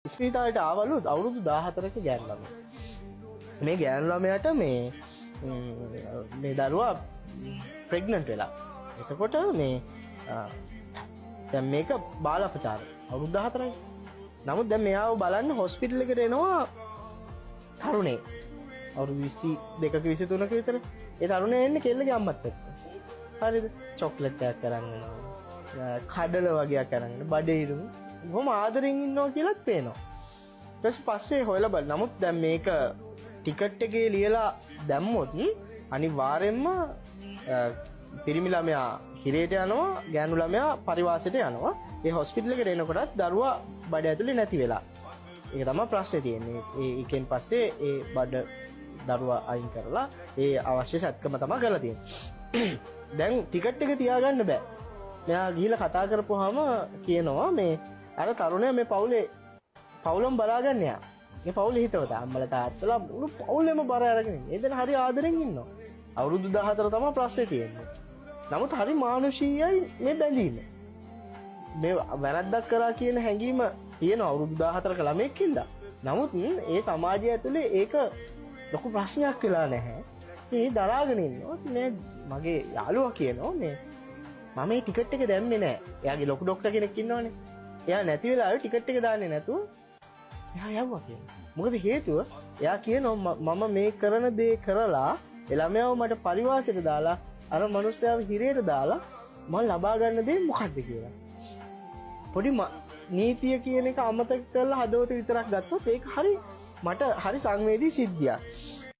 ස්පීතාලට ආවලු අවුරුදු 14ක ගෑනු ළමයා. මේ ගෑනු ළමයාට මේ දරුවා ප්‍රෙග්නන්ට් වෙලා. එතකොට දැන් මේක බාල අපචාරය. අවුරුදු 14යි. නමුත් දැන් මෙයාව බලන්න හොස්පිටල් එකට එනවා තරුණේ. අවුරුදු 22ක 23ක විතර. ඒ තරුණයා එන්නේ කෙල්ලගේ අම්මත් එක්ක. හරිද? චොක්ලට් එකක් අරන් එනවා. කඩල වගේක් අරන් එනවා. බඩේරුම් බොහොම ආදරෙන් ඉන්නවා කියලාත් පේනවා. ඊට පස්සේ හොයලා බලන. නමුත් දැන් මේක ටිකට් එකේ ලියලා දැම්මොත් අනිවාර්යෙන්ම පිරිමි ළමයා හිරේට යනවා, ගෑනු ළමයා පරිවාසයට යනවා. ඒ හොස්පිටල් එකට එනකොටත් දරුවා බඩ ඇතුලේ නැති වෙලා. ඒක තමයි ප්‍රශ්නේ තියෙන්නේ. ඒකෙන් පස්සේ ඒ බඩ දරුවා අයින් කරලා ඒ අවශ්‍ය සැත්කම තමයි කරලා තියෙන්නේ. දැන් ටිකට් එක තියාගන්න බෑ. මෙයා ගිහිල්ලා කතා කරපුවාම කියනවා මේ අර තරුණයා මේ පවුලම බලාගන්න යා. මේ පවුලේ හිතවත අම්මලා තාත්තලා මුළු පවුලෙම බර අරගෙන ඉන්නේ. ඒ දෙන හරි ආදරෙන් ඉන්නවා. අවුරුදු 14 තමයි ප්‍රශ්නේ තියෙන්නේ. නමුත් හරි මානුෂීයයි මේ බැඳීම. මේ වැරද්දක් කරා කියන හැඟීම තියෙන අවුරුදු 14ක ළමෙක් ඉඳලා. නමුත් ඒ සමාජය ඇතුලේ ඒක ලොකු ප්‍රශ්නයක් වෙලා නැහැ. මේ දරාගෙන ඉන්නවා. මේ මගේ යාළුවා කියනවා මේ මම මේ ටිකට් එක දැම්මේ නැහැ. එයාගේ ලොකු ડોක්ටර් කෙනෙක් ඉන්නවනේ. එයා නැති වෙලාවේ ටිකට් එක දාන්නේ නැතුව එයා යවුවා කියනවා. මොකද හේතුව එයා කියනවා මම මේ කරන දේ කරලා ළමයාව මට පරිවාසයට දාලා අර මිනිස්සයාව හිරේට දාලා මම ලබා ගන්න දේ මොකද්ද කියලා. පොඩි නීතිය කියන එක අමතක කරලා හදවත විතරක් ගත්තොත් ඒක හරි මට හරි සංවේදී සිද්ධියක්.